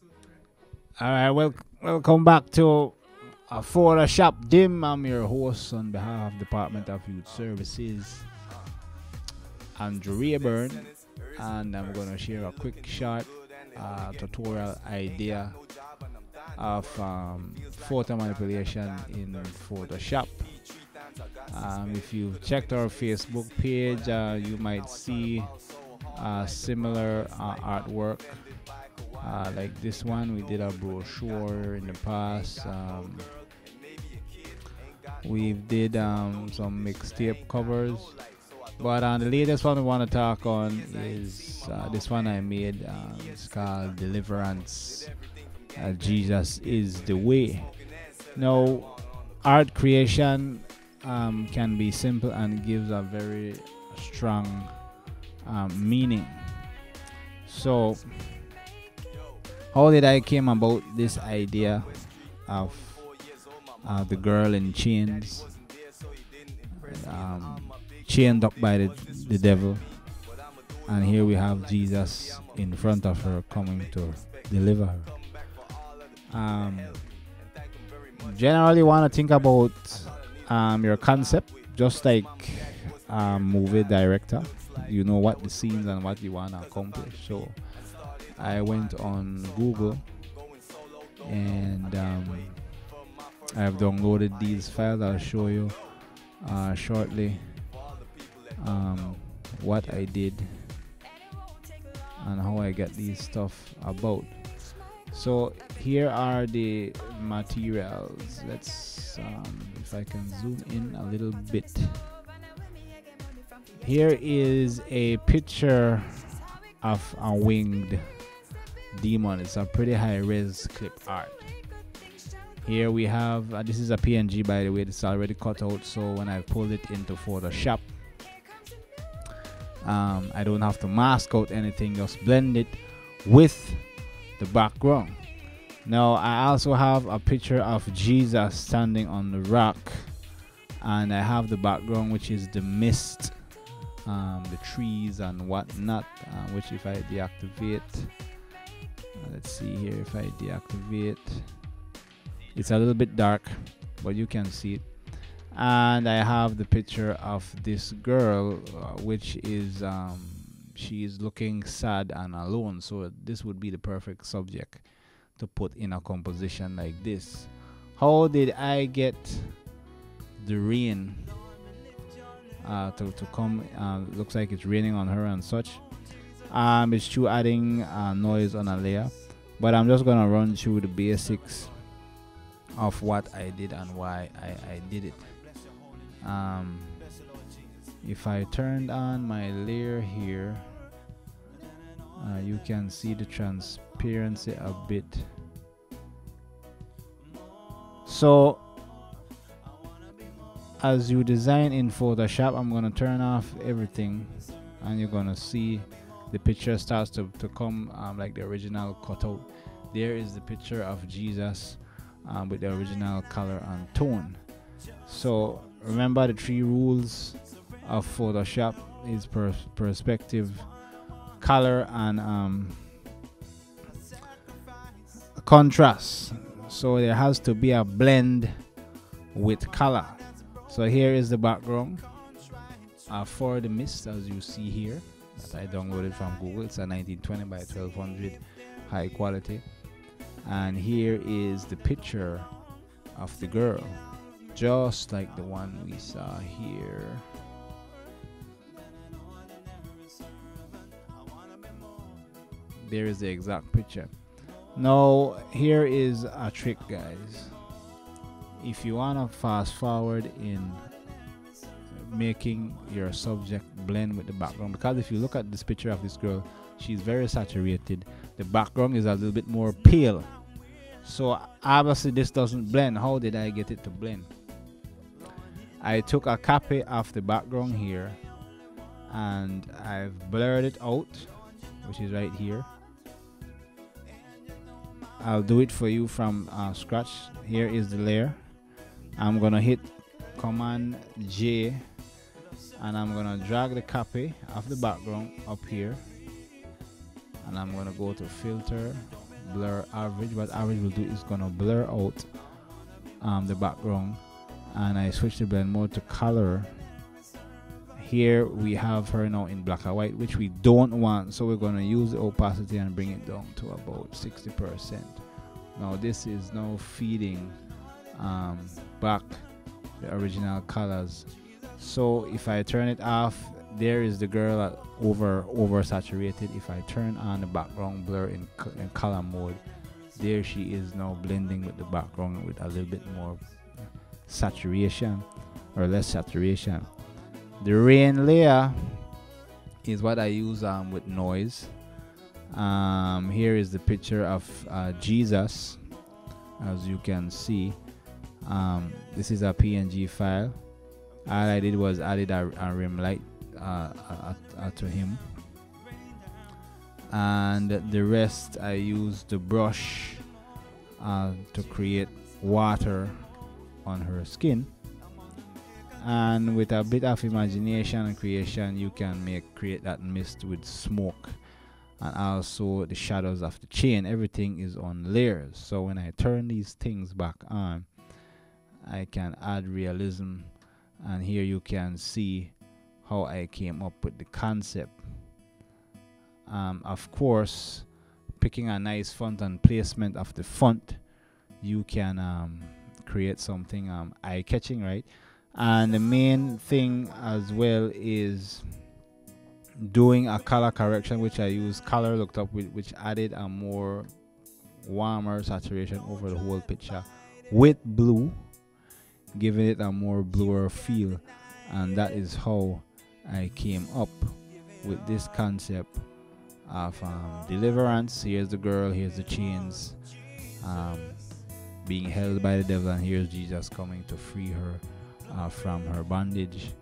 All right, welcome back to Photoshop Dim. I'm your host on behalf of Department of Youth Services, Andrew Rayburn, and I'm going to share a quick short tutorial idea of photo manipulation in Photoshop. If you've checked our Facebook page, you might see similar artwork like this one. We did a brochure in the past. We did some mixtape covers, but the latest one we want to talk on is this one I made. It's called Deliverance. Jesus is the way. Now, art creation can be simple and gives a very strong meaning. So, how did I came about this idea of the girl in chains, chained up by the devil, and here we have Jesus in front of her coming to deliver her. Generally want to think about your concept just like movie director. You know what the scenes and what you want to accomplish. So I went on Google and I've downloaded these files. I'll show you shortly what I did and how I get these stuff about. So here are the materials. Let's if I can zoom in a little bit. Here is a picture of a winged demon. It's a pretty high res clip art. Here we have this is a PNG, by the way. It's already cut out, so when I pull it into Photoshop, I don't have to mask out anything, just blend it with the background. Now I also have a picture of Jesus standing on the rock, and I have the background, which is the mist, the trees and whatnot, which if I deactivate, let's see here, if I deactivate, it's a little bit dark, but you can see it. And I have the picture of this girl, which is she is looking sad and alone, so this would be the perfect subject to put in a composition like this. How did I get the rain to come? Looks like it's raining on her and such. It's through adding noise on a layer, but I'm just gonna run through the basics of what I did and why I did it. If I turned on my layer here, you can see the transparency a bit. So as you design in Photoshop, I'm going to turn off everything, and you're going to see the picture starts to come like the original cutout. There is the picture of Jesus with the original color and tone. So remember, the three rules of Photoshop is perspective, color, and contrast. So there has to be a blend with color. So here is the background for the mist, as you see here, that I downloaded from Google. It's a 1920 by 1200 high quality, and here is the picture of the girl, just like the one we saw here. There is the exact picture. Now here is a trick, guys. If you want to fast forward in making your subject blend with the background, because if you look at this picture of this girl, she's very saturated. The background is a little bit more pale, so obviously this doesn't blend. How did I get it to blend? I took a copy of the background here and I've blurred it out, which is right here. I'll do it for you from scratch. Here is the layer. I'm gonna hit Command J, and I'm gonna drag the copy of the background up here, and I'm gonna go to filter, blur average. What average will do is gonna blur out the background, and I switch the blend mode to color. Here we have her now in black and white, which we don't want, so we're going to use the opacity and bring it down to about 60%. Now this is now feeding back the original colors. So if I turn it off, there is the girl at over saturated. If I turn on the background blur in color mode, there she is now blending with the background with a little bit more saturation or less saturation. The rain layer is what I use with noise. Here is the picture of Jesus, as you can see. This is a PNG file. All I did was added a rim light to him, and the rest I used the brush to create water on her skin. And with a bit of imagination and creation, you can create that mist with smoke, and also the shadows of the chain. Everything is on layers, so when I turn these things back on, I can add realism. And here you can see how I came up with the concept. Of course, picking a nice font and placement of the font, you can create something eye-catching, right? And the main thing as well is doing a color correction, which I use color looked up with, which added a more warmer saturation over the whole picture with blue, giving it a more bluer feel. And that is how I came up with this concept of deliverance. Here's the girl, here's the chains being held by the devil, and here's Jesus coming to free her from her bondage,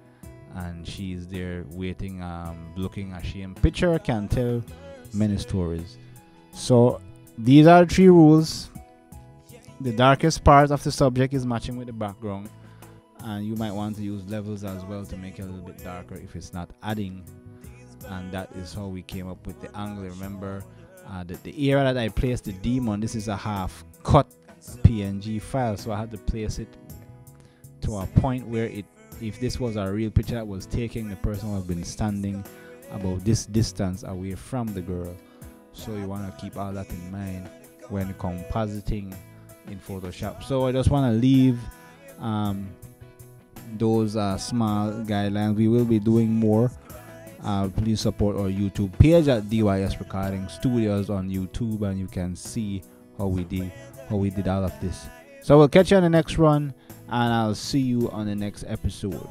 and she's there waiting, looking ashamed. Picture can tell many stories. So these are 3 rules. The darkest part of the subject is matching with the background, and you might want to use levels as well to make it a little bit darker if it's not adding. And that is how we came up with the angle. Remember the area that I placed the demon, this is a half cut PNG file, so I had to place it to a point where if this was a real picture that was taken, the person would have been standing about this distance away from the girl. So you want to keep all that in mind when compositing in Photoshop. So I just want to leave those small guidelines. We will be doing more. Please support our YouTube page at DYS Recording Studios on YouTube, and you can see how we did all of this. So we'll catch you on the next run, and I'll see you on the next episode.